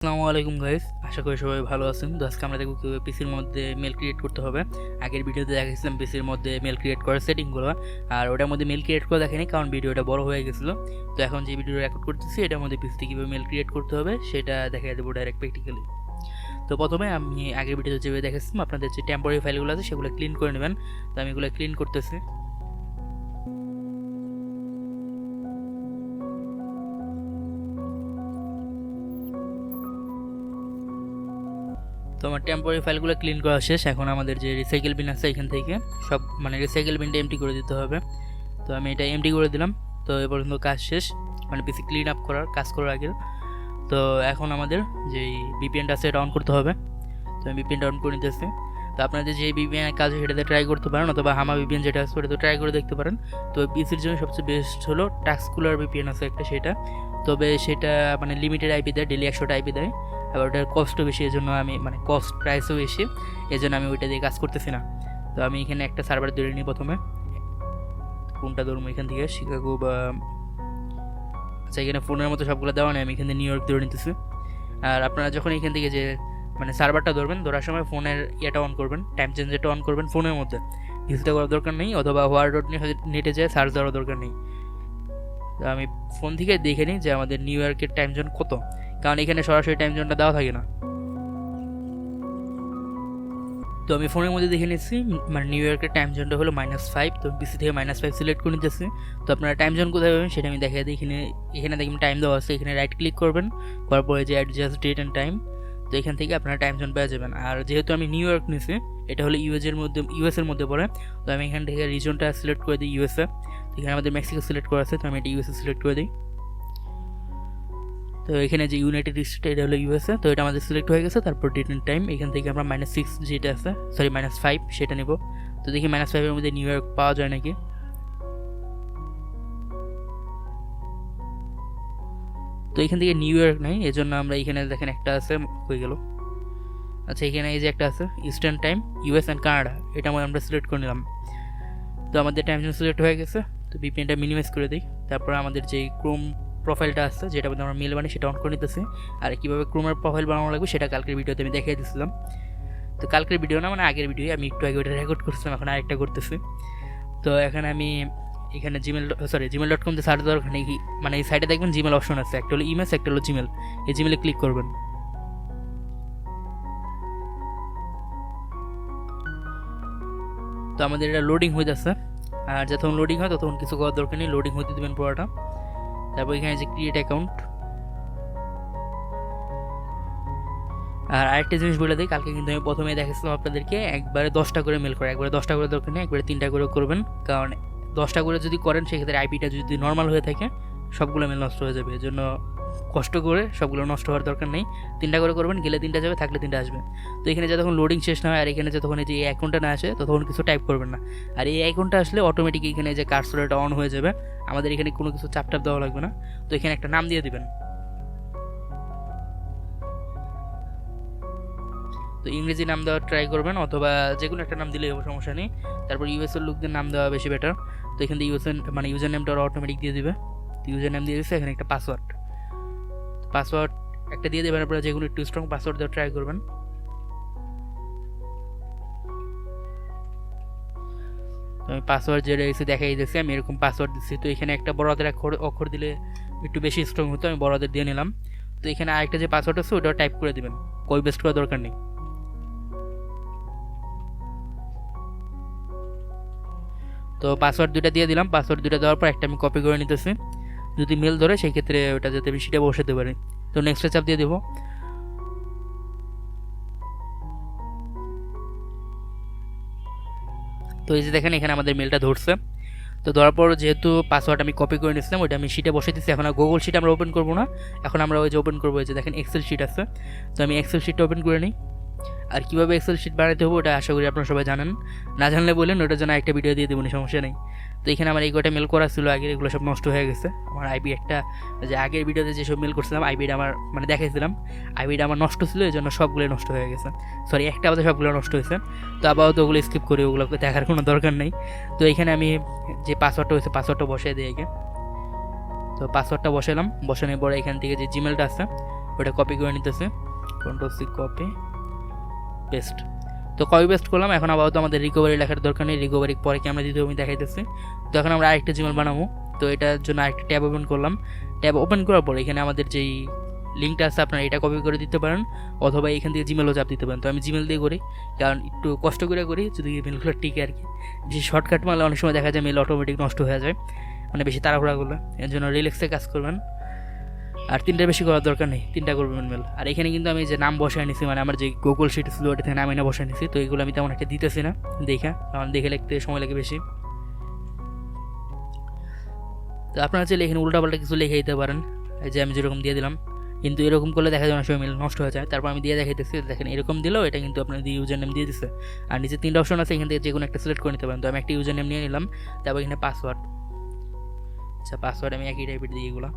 আসসালামু আলাইকুম গাইস, আশা করি সবাই ভালো আছেন। তো আজকে আমরা দেখব কীভাবে পিসির মধ্যে মেল ক্রিয়েট করতে হবে। আগের ভিডিওতে দেখাচ্ছিলাম পিসির মধ্যে মেল ক্রিয়েট করার সেটিংগুলো, আর ওটার মধ্যে মেল ক্রিয়েট করে দেখাইনি কারণ ভিডিওটা বড় হয়ে গেছিলো। তো এখন যে ভিডিও রেকর্ড করতেছি এটার মধ্যে পিসিতে কীভাবে মেল ক্রিয়েট করতে হবে সেটা দেখাই দেবো ডাইরেক্ট প্র্যাকটিক্যালি। তো প্রথমে আমি আগের ভিডিওতে যেভাবে দেখাচ্ছিলাম আপনাদের যে টেম্পোরারি ফাইলগুলো আছে সেগুলো ক্লিন করে নেবেন। তো আমি এগুলো ক্লিন করতেছি। তো আমার টেম্পোরারি ফাইলগুলো ক্লিন করা শেষ। এখন আমাদের যে রিসাইকেল বিন আছে এখান থেকে সব রিসাইকেল বিনটা এমটি করে দিতে হবে। তো আমি এটা এমটি করে দিলাম। তো এ পর্যন্ত কাজ শেষ, পিসি ক্লিন আপ করার কাজ করার আগে। তো এখন আমাদের যেই ভিপিএনটা আছে এটা অন করতে হবে। তো আমি ভিপিএনটা অন করে নিতেছি। তো আপনাদের যে ভিপিএনের কাজ সেটাতে ট্রাই করতে পারেন, অথবা হামা ভিপিএন যেটা আছে ওটাতে ট্রাই করে দেখতে পারেন। তো পিসির জন্য সবচেয়ে বেস্ট হলো টাস্কুলার ভিপিএন আছে একটা, সেটা তবে সেটা লিমিটেড আইপি দেয়, ডেলি 100টা আইপি দেয়। আবার ওটার কস্টও বেশি, এই জন্য আমি কস্ট প্রাইসও বেশি, এই জন্য আমি ওইটা দিয়ে কাজ করতেছি না। তো আমি এখানে একটা সার্ভার ধরে নিই। প্রথমে কোনটা ধরবো এখান থেকে, শিকাগো বা আচ্ছা এখানে ফোনের মতো সবগুলো দেওয়া নেই, আমি এখানে নিউ ইয়র্ক ধরে নিতেছি। আর আপনারা যখন এখান থেকে যে সার্ভারটা ধরবেন, ধরার সময় ফোনের ইয়েটা অন করবেন, টাইম চেঞ্জারটা অন করবেন ফোনের মধ্যে, কিছুটা করার দরকার নেই, অথবা হোয়ার ডট নেটে যায় সার্চ দেওয়ার দরকার নেই। তো আমি ফোন থেকে দেখে নিই যে আমাদের নিউ ইয়র্কের টাইম জোন কত, কারণ এখানে সরাসরি টাইম জোনটা দেওয়া থাকে না। তো আমি ফোনের মধ্যে দেখে নিচ্ছি নিউ ইয়র্কের টাইম জোনটা হলো -5। তো পিসি থেকে -5 সিলেক্ট করে নিতেছি। তো আপনারা টাইম জোন কোথায় পাবেন সেটা আমি দেখাই দিই। এখানে দেখবেন টাইম দেওয়া আছে, এখানে রাইট ক্লিক করবেন, করার পরে যে অ্যাডজাস্ট ডেট অ্যান্ড টাইম, তো এখান থেকে আপনারা টাইম জোন পেয়ে যাবেন। আর যেহেতু আমি নিউ ইয়র্ক নিয়েছি, এটা হলো ইউএসের মধ্যে পড়ে, তো আমি এখান থেকে রিজনটা সিলেক্ট করে দিই ইউএসএ। এখানে আমাদের মেক্সিকো সিলেক্ট করা আছে, তো আমি এটা ইউএসএ সিলেক্ট করে দিই। তো এখানে যে ইউনাইটেড স্টেট এটা হলো ইউএসএ, তো এটা আমাদের সিলেক্ট হয়ে গেছে। তারপর ডেট অ্যান্ড টাইম, এখান থেকে আমরা -6 যেটা আছে, সরি -5 সেটা নেব। তো দেখি -5 মধ্যে নিউ ইয়র্ক পাওয়া যায় নাকি। তো এখান থেকে নিউ ইয়র্ক নাই, এই জন্য আমরা এখানে দেখেন একটা আছে, হয়ে গেল। আচ্ছা এখানে এই যে একটা আছে eastern time US and Canada, এটা আমরা সিলেক্ট করে নিলাম। তো আমাদের টাইম জোন সিলেক্ট হয়ে গেছে। তো ভিপিএনটা মিনিমাইজ করে দিই। তারপর আমাদের যে ক্রোম প্রোফাইলটা আছে যেটা মধ্যে আমরা মেল বানাই সেটা অন করে নিতেছি। আর কীভাবে ক্রোমের প্রোফাইল বানানো লাগবে সেটা কালকের ভিডিওতে আমি দেখিয়ে দিয়েছিলাম। তো কালকের ভিডিও না, আগের ভিডিও, আমি একটু আগে ওটা রেকর্ড করছিলাম, এখন আরেকটা করতেছি। তো এখন আমি এখানে gmail.com তে সার্চ দেওয়ার ওখানে এই সাইডে দেখবেন জিমেল অপশন আছে, একটা হলো ইমেজ, একটা হলো জিমেল। এই জিমেলে ক্লিক করবেন। তো আমাদের এটা লোডিং হয়ে যাচ্ছে, আর যখন লোডিং হয় তখন কিছু করার দরকার নেই, লোডিং হতে দেবেন পুরোটা। তারপর এখানে যে ক্রিয়েট অ্যাকাউন্ট। আর আরেকটা জিনিস বলে দিই, কালকে কিন্তু আমি প্রথমে দেখেছিলাম আপনাদেরকে একবারে 10টা করে মেল করে, একবারে 10টা করে দরকার নেই, একবারে 3টা করে করবেন। কারণ 10টা করে যদি করেন সেক্ষেত্রে আইপিটা যদি নর্মাল হয়ে থাকে সবগুলো মেল নষ্ট হয়ে যাবে, এই জন্য কষ্ট করে সবগুলো নষ্ট হওয়ার দরকার নেই, 3টা করে করবেন, গেলে 3টা যাবে, থাকলে 3টা আসবে। তো এখানে যতক্ষণ লোডিং শেষ না হয় আর এখানে যতক্ষণ এই যে এই অ্যাকাউন্টটা না আসে ততক্ষণ কিছু টাইপ করবেন না। আর এই অ্যাকাউন্টটা আসলে অটোমেটিক এখানে যে কার্সরটা অন হয়ে যাবে, আমাদের এখানে কোনো কিছু চাপ দেওয়া লাগবে না। তো এখানে একটা নাম দিয়ে দিবেন। তো ইংরেজি নাম দেওয়ার ট্রাই করবেন, অথবা যে কোনো একটা নাম দিলেই সমস্যা নেই। তারপর ইউএসএর লোকদের নাম দেওয়া বেশি বেটার। তো এখান থেকে ইউজার নেমটা ওরা অটোমেটিক দিয়ে দিবে। তো ইউজার নেম দিয়ে দিচ্ছে, এখানে একটা পাসওয়ার্ড একটা দিয়ে দেবেন। আপনারা যে কোনো একটু স্ট্রং পাসওয়ার্ড দেওয়ার ট্রাই করবেন। তো আমি পাসওয়ার্ড যেটা এসে দেখাই দিচ্ছি, আমি এরকম পাসওয়ার্ড দিচ্ছি। তো এখানে একটা বড় হাতের অক্ষর দিলে একটু বেশি স্ট্রং হতো, আমি বড় হাতের দিয়ে নিলাম। তো এখানে আরেকটা যে পাসওয়ার্ড আছে ওটাও টাইপ করে দেবেন, কই বেস্ট করার দরকার নেই। তো পাসওয়ার্ড 2টা দিয়ে দিলাম। পাসওয়ার্ড 2টা দেওয়ার পর একটা আমি কপি করে নিতেছি, যদি মেল ধরে সেই ক্ষেত্রে ওটা যাতে আমি সেটা বসাতে পারি। তো নেক্সটে চাপ দিয়ে দেবো। তো এই যে দেখেন এখানে আমাদের মেলটা ধরছে। তো ধরার পর যেহেতু পাসওয়ার্ড আমি কপি করে নিয়েছিলাম ওইটা আমি শিটে বসে দিচ্ছি। এখন আর গুগল শিট আমরা ওপেন করবো না, এখন আমরা ওই যে ওপেন করবো, এই যে দেখেন এক্সেল শিট আছে। তো আমি এক্সেল শিটটা ওপেন করে নিই। আর কীভাবে এক্সেল শিট বানাতে হবে ওটা আশা করি আপনারা সবাই জানেন, না জানলে বললেন, ওটার জন্য একটা ভিডিও দিয়ে দেবো, সমস্যা নেই। তো এখানে আমার এই কটা মেল করা ছিল আগের, এগুলো সব নষ্ট হয়ে গেছে। আমার আইপি একটা, যে আগের ভিডিওতে যেসব মেল করছিলাম আইপিটা আমার দেখাইছিলাম, আইপিটা আমার নষ্ট ছিল, এই জন্য সবগুলো নষ্ট হয়ে গেছে। সরি, একটা আমাদের সবগুলো নষ্ট হয়েছে। তো আপাতত ওগুলো স্কিপ করে, ওগুলোকে দেখার কোনো দরকার নেই। তো এখানে আমি যে পাসওয়ার্ডটা হয়েছে পাসওয়ার্ডটা বসিয়ে দিই আগে। তো পাসওয়ার্ডটা বসালাম, বসানোর পরে এখান থেকে যে জিমেলটা আছে ওটা কপি করে নিতেছে, কন্ট্রোল সি কপি পেস্ট। তো কপি পেস্ট করলাম। এখন আপাতত আমাদের রিকভারি লেখার দরকার নেই, রিকভারি পরে ক্যামেরা দিতে আমি দেখাইতেছি। তো এখন আমরা আরেকটা জিমেল বানাবো। তো এটার জন্য আরেকটা ট্যাব ওপেন করলাম। ট্যাব ওপেন করার পর এখানে আমাদের যেই লিঙ্কটা আছে আপনারা এটা কপি করে দিতে পারেন, অথবা এখান থেকে জিমেলও চাপ দিতে পারেন। তো আমি জিমেল দিয়ে করি, কারণ একটু কষ্ট করে করি যদি মেলগুলো টিকে আর কি। বেশি শর্টকাট মারলে অনেক সময় দেখা যায় মেল অটোমেটিক নষ্ট হয়ে যায়, মানে বেশি তাড়াহুড়া করলে। এর জন্য রিল্যাক্সে কাজ করবেন, আর 3টার বেশি করার দরকার নেই, 3টা করবেন মেল। আর এখানে কিন্তু আমি যে নাম বসায় নিছি, মানে আমার যে গুগল শিট ছিল ওটা থেকে নাম এনে বসায় নিছি। তো এগুলো আমি তেমন একটা দিতেছি না দেখা, কারণ দেখে লিখতে সময় লাগে বেশি। তো আপনারা চাইলে এখানে উল্টাপাল্টা কিছু লিখে দিতে পারেন, এই যে আমি যেরকম দিয়ে দিলাম। কিন্তু এরকম করলে দেখা যায় অনেক সময় মেল নষ্ট হয়ে যায়। তারপর আমি দিয়ে দেখাইতেছি, দেখেন এরকম দিলেও এটা কিন্তু আপনার ইউজার নেম দিয়ে দিচ্ছে। আর নিচে 3টা অপশন আছে, এখান থেকে যে কোনো একটা সিলেক্ট করে নিতে পারেন। তো আমি একটা ইউজার নেম নিয়ে নিলাম, তারপর এখানে পাসওয়ার্ড। আচ্ছা, পাসওয়ার্ড আমি একই টাইপের দিই এগুলো।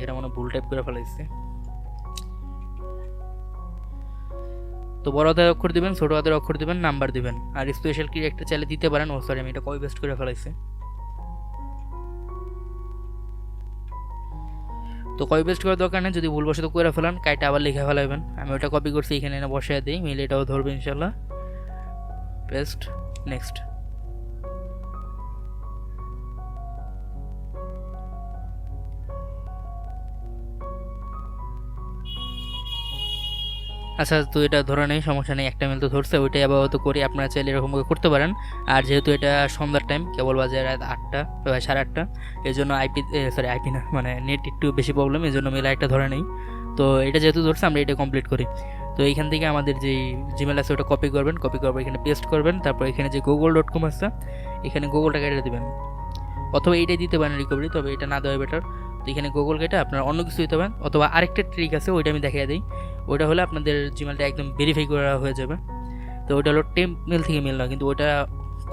এটা মনে ভুল টাইপ করে ফেলাইছে। তো বড় হাতের অক্ষর দিবেন, ছোট হাতের অক্ষর দিবেন, নাম্বার দিবেন, আর স্পেশাল কি একটা চাইলে দিতে পারেন। ও সরি, আমি এটা কপি পেস্ট করে ফেলাইছি। তো কপি পেস্ট করার দরকার নেই, যদি ভুলবশত করে ফেলান কাইটা আবার লিখে ফেলাবেন। আমি ওটা কপি করছি, এখানে এনে বসায় দিই, মেল এটাও ধরবে ইনশাল্লাহ। Paste, next. আচ্ছা, তো এটা ধরে নেই, সমস্যা নেই, একটা মেল তো ধরছে, ওইটাই আপাতত করি। আপনারা চাইলে এরকম করতে পারেন। আর যেহেতু এটা সন্ধ্যার টাইম, কেবল বাজে রাত 8টা, 8:30, এই জন্য আইপি না, মানে নেট একটু বেশি প্রবলেম, এই জন্য মেল একটা ধরে নেই। তো এটা যেহেতু ধরছে আমরা এটা কমপ্লিট করি। তো এইখান থেকে আমাদের যে জিমেল আছে ওটা কপি করবেন, কপি করবেন এখানে পেস্ট করবেন। তারপর এখানে যে google.com আছে, এখানে গুগলটা কেটে দেবেন, অথবা এইটাই দিতে পারেন রিকভারি, তবে এটা না দেওয়া বেটার। তো এখানে গুগল কেটে আপনার অন্য কিছু দিতে পারেন, অথবা আরেকটা ট্রিক আছে, ওইটা আমি দেখিয়ে দিই। ওইটা হলে আপনাদের জিমেলটা একদম ভেরিফাই করা হয়ে যাবে। তো ওইটা হলো টেম্প মেল থেকে মেল না, কিন্তু ওইটা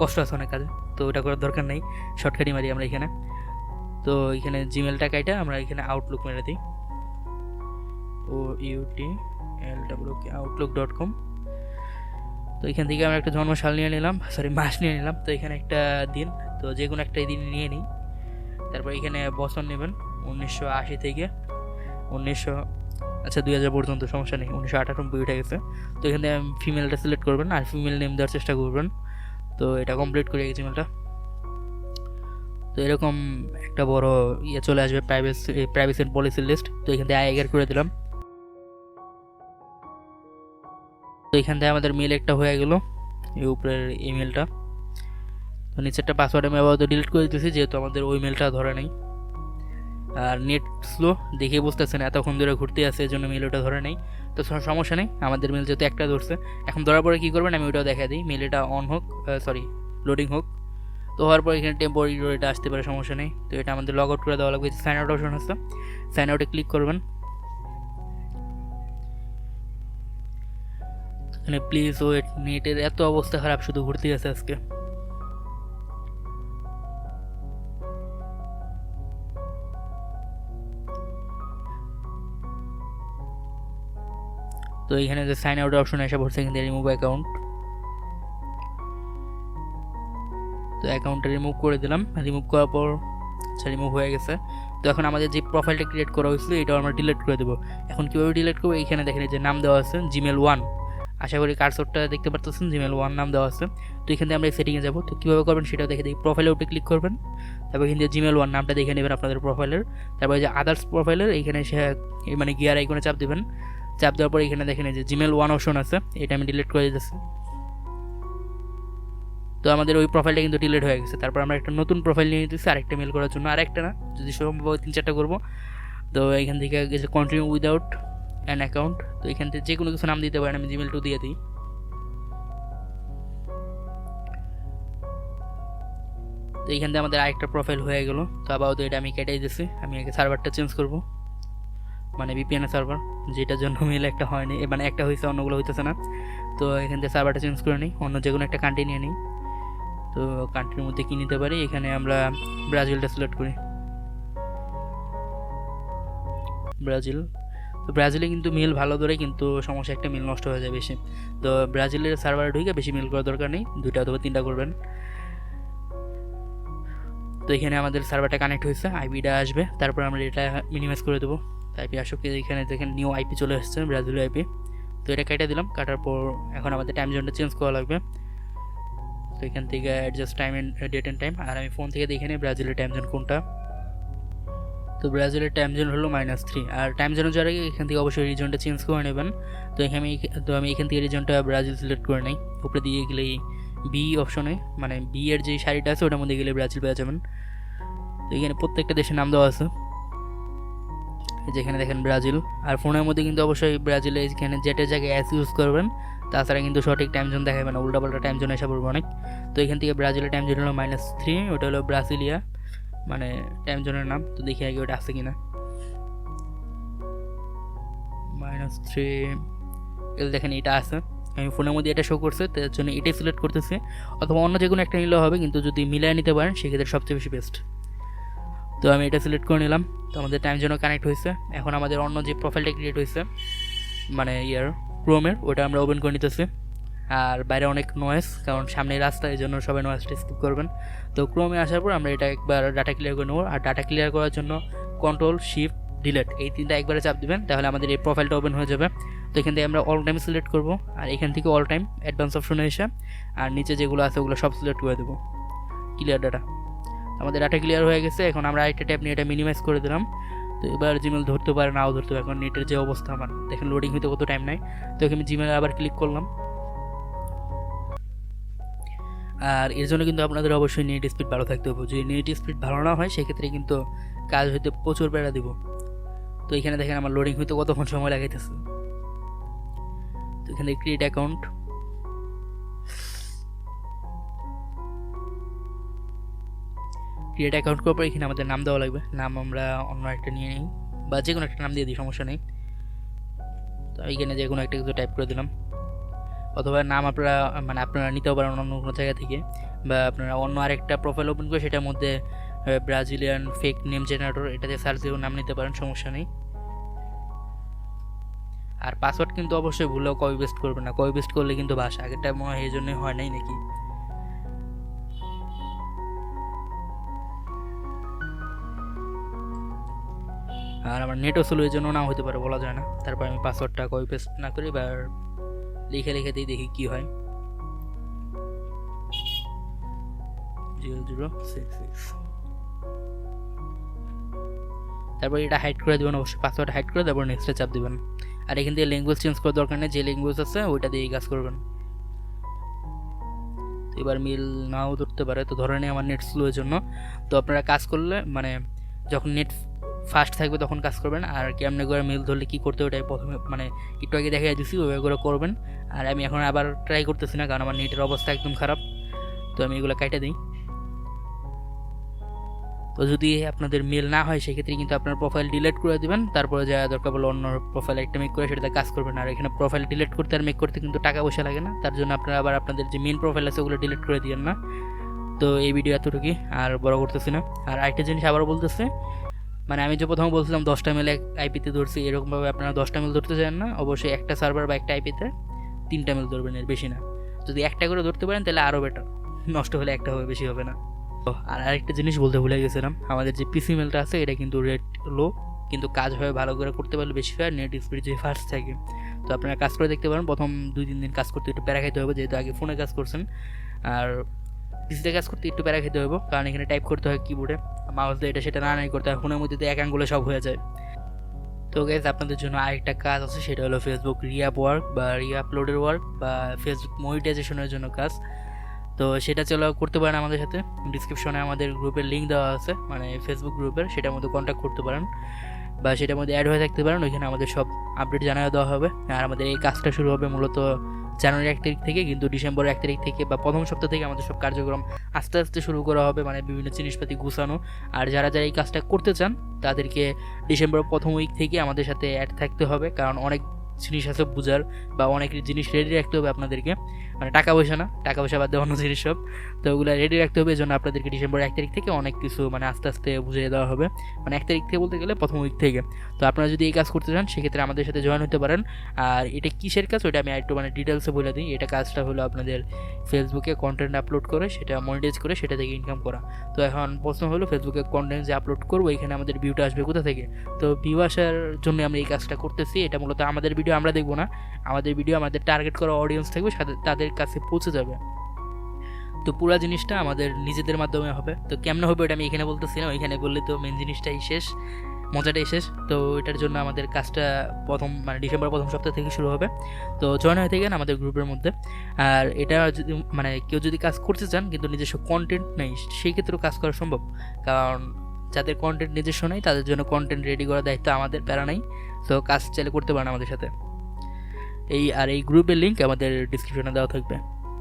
কষ্ট আছে অনেক কাজে, তো ওটা করার দরকার নেই, শর্টকাটই মারি আমরা এখানে। তো এখানে জিমেলটা কাইটা আমরা এখানে আউটলুক মেরে দিই, outlook.com। তো এখান থেকে আমরা একটা জন্মসাল নিয়ে নিলাম, মাস নিয়ে নিলাম। তো এখানে একটা দিন, তো যে কোনো একটা দিন নিয়ে নিই। তারপর এখানে বছর নেবেন 1980 থেকে 2000 পর্যন্ত, সমস্যা নেই, 1998 উঠে গেছে। তো এখান থেকে ফিমেলটা সিলেক্ট করবেন, আর ফিমেল নেম দেওয়ার চেষ্টা করবেন। তো এটা কমপ্লিট করে গেছি মেলটা। তো এরকম একটা বড় ইয়ে চলে আসবে, প্রাইভেসি এন্ড পলিসি লিস্ট। তো এখান থেকে আইগার করে দিলাম। তো এখান থেকে আমাদের মেল একটা হয়ে গেল, এই উপরের ইমেলটা। তো নিচেরটা পাসওয়ার্ড আমি আবার ডিলিট করে দিতেছি, যেহেতু আমাদের ওই মেলটা ধরে নেই। আর নেট স্লো দেখে বুঝতেছেন, এতক্ষণ ধরে ঘুরতে আসে, এই জন্য মেল ওটা ধরে নেই। তো সমস্যা নেই, আমাদের মেল যেহেতু একটা ধরছে। এখন ধরার পরে কী করবেন আমি ওটাও দেখা দিই, মেল এটা অন হোক, লোডিং হোক। তো হওয়ার পর এখানে টেম্পোরারি এটা আসতে পারে, সমস্যা নেই। তো এটা আমাদের লগ আউট করে দেওয়া লাগবে, সাইন আউট অপশন আছে, সাইন আউটে ক্লিক করবেন। এখানে প্লিজ ওয়েট, নেটের এত অবস্থা খারাপ, শুধু ঘুরতে গেছে আজকে। তো এখানে যে সাইন আউট অপশন এসে পড়ছে, এখানে রিমুভ অ্যাকাউন্ট। তো অ্যাকাউন্টটা রিমুভ করে দিলাম, রিমুভ করার পর রিমুভ হয়ে গেছে। তো এখন আমাদের যে প্রোফাইলটা ক্রিয়েট করা হয়েছিল এটাও আমরা ডিলিট করে দেবো। এখন কীভাবে ডিলিট করবো, এখানে দেখেন যে নাম দেওয়া আছে জিমেল1, আশা করি কার্সরটা দেখতে পারতেছেন, জিমেল1 নাম দেওয়া আছে। তো এখান থেকে আমরা সেটিংয়ে যাবো। তো কীভাবে করবেন সেটাও দেখে দিই, প্রোফাইলের উপরে ক্লিক করবেন, তারপর এখান থেকে জিমেল1 নামটা দেখে নেবেন আপনাদের প্রোফাইলের। তারপর যে আদার্স প্রোফাইলের এইখানে মানে গিয়ার আইকনে চাপ দেবেন, চাপ দেওয়ার পর এখানে দেখেন যে জিমেল1 অপশন আছে, এটা আমি ডিলিট করে দিতেছি। তো আমাদের ওই প্রোফাইলটা কিন্তু ডিলিট হয়ে গেছে। তারপর আমরা একটা নতুন প্রোফাইল নিয়ে নিতেছি আরেকটা মেল করার জন্য, আরেকটা না, যদি সম্ভব 3-4টা করবো। তো এখান থেকে কন্টিনিউ উইদাউট অ্যান অ্যাকাউন্ট, তো এখান থেকে যে কোনো কিছু নাম দিতে পারেন, আমি জিমেল2 দিয়ে দিই। তো এইখান থেকে আমাদের আরেকটা প্রোফাইল হয়ে গেল। তো আপাতত এটা আমি কেটে দিতেছি, আমি আগে সার্ভারটা চেঞ্জ করব, মানে ভিপিএনের সার্ভার, যেটার জন্য মেল একটা হয়নি, মানে একটা হয়েছে অন্যগুলো হইতেছে না। তো এখান থেকে সার্ভারটা চেঞ্জ করে নিই, অন্য যে কোনো একটা কান্ট্রি নিয়ে নিই। তো কান্ট্রির মধ্যে কী নিতে পারি, এখানে আমরা ব্রাজিলটা সিলেক্ট করি, ব্রাজিল। তো ব্রাজিলে কিন্তু মিল ভালো ধরে, কিন্তু সমস্যা একটা মিল নষ্ট হয়ে যায় বেশি। তো ব্রাজিলের সার্ভারে ঢুকে বেশি মিল করার দরকার নেই, 2টা অথবা 3টা করবেন। তো এখানে আমাদের সার্ভারটা কানেক্ট হয়েছে, আইপিটা আসবে, তারপর আমরা এটা মিনিমাইজ করে দেবো। আইপি আসুক, এখানে দেখেন নিউ আইপি চলে আসছে, ব্রাজিল আইপি। তো এটা কেটে দিলাম, কাটার পর এখন আমাদের টাইম জোনটা চেঞ্জ করা লাগবে। তো এখান থেকে adjust time and date and time, আর আমি ফোন থেকে দেখে নিই ব্রাজিলের টাইম জোন কোনটা। তো ব্রাজিলের টাইম জোন হলো -3। আর টাইম জোন যাওয়ার আগে এখান থেকে অবশ্যই রিজনটা চেঞ্জ করে নেবেন। তো আমি এখান থেকে রিজনটা ব্রাজিল সিলেক্ট করে নিই। উপরে দিয়ে গেলেই বি অপশনে, মানে বি এর যে শাড়িটা আছে ওটার মধ্যে গেলে ব্রাজিল পেয়ে যাবেন। তো এখানে প্রত্যেকটা দেশের নাম দেওয়া আছে, যেখানে দেখেন ব্রাজিল। আর ফোনের মধ্যে কিন্তু অবশ্যই ব্রাজিলে এখানে যেটার জায়গায় অ্যাস ইউজ করবেন, তাছাড়া কিন্তু সঠিক টাইম জোন দেখাবে না, উল্টাপাল্টা টাইম জোন এসে পড়বে অনেক। তো এখান থেকে ব্রাজিলের টাইম জোন হলো -3, ওটা হলো ব্রাসিলিয়া মানে টাইম জোনের নাম। তো দেখি আগে ওটা আছে কিনা। -3 এগুলো দেখেন এটা আছে, আমি ফোনের মধ্যে এটা শো করছে, তার জন্য এটাই সিলেক্ট করতেছি। অথবা অন্য যে কোনো একটা নিলেও হবে, কিন্তু যদি মিলিয়ে নিতে পারেন সেক্ষেত্রে সবচেয়ে বেশি বেস্ট। তো আমি এটা সিলেক্ট করে নিলাম। তো আমাদের টাইম জোনও কানেক্ট হয়েছে। এখন আমাদের অন্য যে প্রোফাইলটা ক্রিয়েট হয়েছে মানে ক্রোমের, ওটা আমরা ওপেন করে নিতেছি। আর বাইরে অনেক নয়েজ, কারণ সামনে রাস্তা, এই জন্য সবাই নয়েজটা স্কিপ করবেন। তো ক্রোমে আসার পর আমরা এটা একবার ডাটা ক্লিয়ার করে নেবো। আর ডাটা ক্লিয়ার করার জন্য কন্ট্রোল শিফট ডিলিট এই তিনটা একবারে চাপ দিবেন, তাহলে আমাদের এই প্রোফাইলটা ওপেন হয়ে যাবে। তো এখান থেকে আমরা অল টাইম সিলেক্ট করবো, আর এখান থেকে অল টাইম অ্যাডভান্স অপশনে এসে আর নিচে যেগুলো আছে ওগুলো সব সিলেক্ট করে দেবো। ক্লিয়ার ডাটা, আমাদের ডাটা ক্লিয়ার হয়ে গেছে। এখন আমরা আরেকটা ট্যাব নিয়ে এটা মিনিমাইজ করে দিলাম। তো এবার জিমেল ধরতে পারে, নাও ধরতে পারে, এখন নেটের যে অবস্থা আমার দেখেন, লোডিং হইতে কত টাইম নেয়। তো এখানে জিমেলে আবার ক্লিক করলাম। আর এর জন্য কিন্তু আপনাদের অবশ্যই নেট স্পিড ভালো থাকতে হবে। যদি নেট স্পিড ভালো না হয় সেক্ষেত্রে কিন্তু কাজ হইতে প্রচুর প্যারা দিব। তো এখানে দেখেন আমার লোডিং হইতে কতক্ষণ সময় লাগাইতেছে। তো এখানে ক্রিয়েট অ্যাকাউন্ট, ক্রিয়েট অ্যাকাউন্ট করার পর এখানে আমাদের নাম দেওয়া লাগবে। নাম আমরা অন্য একটা নিয়ে নিই, বা যে কোনো একটা নাম দিয়ে দিই, সমস্যা নেই। তো এইখানে যে কোনো একটা কিছু টাইপ করে দিলাম, অথবা নাম আপনারা নিতেও পারেন অন্য কোনো জায়গা থেকে, বা আপনারা অন্য আরেকটা প্রোফাইল ওপেন করে সেটার মধ্যে ব্রাজিলিয়ান ফেক নেম জেনারেটর এটাতে সার্চ দিয়েও নাম নিতে পারেন, সমস্যা নেই। আর পাসওয়ার্ড কিন্তু অবশ্যই ভুলেও কপি পেস্ট করবেন না, কপি পেস্ট করলে কিন্তু ভাষা আগেরটা মনে হয় এই জন্যই হয় নাই নাকি। আর আমার নেটও স্লো, এই জন্য না হতে পারে, বলা যায় না। তারপর আমি পাসওয়ার্ডটা কপি পেস্ট না করি, বা লিখে দিই, দেখি কি হয়। 0066। তারপর এটা হাইড করে দেবেন, অবশ্যই পাসওয়ার্ড হাইড করে তারপর নেক্সটে চাপ দেবেন। আর এখান থেকে ল্যাঙ্গুয়েজ চেঞ্জ করার দরকার নেই, যে ল্যাঙ্গুয়েজ আছে ওইটা দিয়ে কাজ করবেন। তো এবার মিল নাও ধরতে পারে, তো ধরে নিই আমার নেট স্লোর জন্য। তো আপনারা কাজ করলে মানে যখন নেট ফাস্ট থাকবে তখন কাজ করবেন। আর কেমনে করে মিল ধরলে কী করতে ওটাই প্রথমে মানে একটু আগে দেখা দিচ্ছি, ওইভাবে করে করবেন। আর আমি এখন আবার ট্রাই করতেছি না, কারণ আমার নেটের অবস্থা একদম খারাপ। তো আমি এগুলো কেটে দিই। তো যদি আপনাদের মেল না হয় সেক্ষেত্রে কিন্তু আপনার প্রোফাইল ডিলিট করে দিবেন, তারপরে যা দরকার বলে অন্য প্রোফাইল একটা মেক করে সেটাতে কাজ করবেন। আর এখানে প্রোফাইল ডিলিট করতে আর মেক করতে কিন্তু টাকা পয়সা লাগে না, তার জন্য আপনারা আবার আপনাদের যে মেন প্রোফাইল আছে ওগুলো ডিলিট করে দিবেন না। তো এই ভিডিও এতটুকুই, আর বড় করতেছি না। আর আরেকটা জিনিস আবারও বলতেছে, মানে আমি যে প্রথমে বলছিলাম 10টা মেল এক আইপিতে ধরছি, এরকমভাবে আপনারা 10টা মেল ধরতে চান না। অবশ্যই একটা সার্ভার বা একটা আইপিতে 3টা মেল ধরবেন, এর বেশি না। যদি একটা করে ধরতে পারেন তাহলে আরও বেটার, নষ্ট হলে একটা হবে, বেশি হবে না। আর আরেকটা জিনিস বলতে ভুলে গেছিলাম, আমাদের যে পিসি মেলটা আছে এটা কিন্তু রেট লো, কিন্তু কাজ হয় ভালো করে করতে পারলে বেশি হয়, নেট স্পিড যে ফাস্ট থাকে। তো আপনারা কাজ করে দেখতে পারেন, প্রথম 2-3 দিন কাজ করতে একটু প্যারা খাইতে হবে, যেহেতু আগে ফোনে কাজ করছেন। আর পিসিতে কাজ করতে একটু প্যারা খেতে হবে, কারণ এখানে টাইপ করতে হয় কিবোর্ডে, মাউস দিয়ে এটা সেটা নাই করতে হয়, ফোনের মধ্যে এক আঙ্গুলে সব হয়ে যায়। তো গাইজ আপনাদের জন্য আরেকটা কাজ আছে, সেটা হলো ফেসবুক রিআপ ওয়ার্ক বা রিআপলোডের ওয়ার্ক বা ফেসবুক মনিটাইজেশনের জন্য কাজ। তো সেটা চলো করতে পারেন আমাদের সাথে। ডিসক্রিপশনে আমাদের গ্রুপের লিঙ্ক দেওয়া আছে, মানে ফেসবুক গ্রুপের, সেটার মধ্যে কন্ট্যাক্ট করতে পারেন বা সেটার মধ্যে অ্যাড হয়ে থাকতে পারেন। ওইখানে আমাদের সব আপডেট জানিয়ে দেওয়া হবে। আর আমাদের এই কাজটা শুরু হবে মূলত জানুয়ারি 1 তারিখ থেকে, কিন্তু ডিসেম্বর 1 তারিখ থেকে বা প্রথম সপ্তাহ থেকে আমাদের সব কার্যক্রম আস্তে আস্তে শুরু করা হবে, মানে বিভিন্ন জিনিসপাতি গুছানো। আর যারা যারা এই কাজটা করতে চান তাদেরকে ডিসেম্বর প্রথম উইক থেকে আমাদের সাথে অ্যাড থাকতে হবে, কারণ অনেক জিনিস আছে বুঝার, বা অনেক জিনিস রেডি রাখতে হবে আপনাদেরকে। মানে টাকা পয়সা না, টাকা পয়সা বাদ দিয়ে অন্য জিনিস সব। তো ওগুলো রেডি রাখতে হবে। এই জন্য আপনাদেরকে ডিসেম্বর 1 তারিখ থেকে অনেক কিছু মানে আস্তে আস্তে বুঝিয়ে দেওয়া হবে, মানে 1 তারিখ থেকে বলতে গেলে প্রথম উইক থেকে। তো আপনারা যদি এই কাজ করতে চান সেক্ষেত্রে আমাদের সাথে জয়েন হতে পারেন। আর এটা কিসের কাজ ওইটা আমি একটু মানে ডিটেলসে বলে দিই। এটা কাজটা হলো আপনাদের ফেসবুকে কন্টেন্ট আপলোড করে সেটা মনিটাইজ করে সেটা থেকে ইনকাম করা। তো এখন প্রশ্ন হলো ফেসবুকে কন্টেন্ট যে আপলোড করবো এখানে আমাদের ভিউটা আসবে কোথা থেকে? তো ভিউ আসার জন্য আমরা এই কাজটা করতেছি। এটা মূলত আমাদের ভিডিও আমরা দেখবো না, আমাদের ভিডিও আমাদের টার্গেট করা অডিয়েন্স থাকবে, তাদের কাছে পৌঁছে যাবে। তো পুরো জিনিসটা আমাদের নিজেদের মাধ্যমে হবে। তো কেমনে হবে এটা আমি এখানে বলতেছি না, ওইখানে বললে তো মেন জিনিসটাই শেষ, মজাটাই শেষ। তো এটার জন্য আমাদের কাজটা প্রথম মানে ডিসেম্বর প্রথম সপ্তাহ থেকে শুরু হবে। তো জয়েন হয়ে থাকেন আমাদের গ্রুপের মধ্যে। আর এটা যদি মানে কেউ যদি কাজ করতে চান কিন্তু নিজস্ব কন্টেন্ট নেই সেই ক্ষেত্রেও কাজ করা সম্ভব, কারণ যাদের কন্টেন্ট নিজস্ব নেই তাদের জন্য কন্টেন্ট রেডি করার দায়িত্ব আমাদের, প্যারা নাই। তো কাজ চাইলে করতে পারেন আমাদের সাথে। এই গ্রুপের লিঙ্ক আমাদের ডিসক্রিপশনে দেওয়া থাকবে।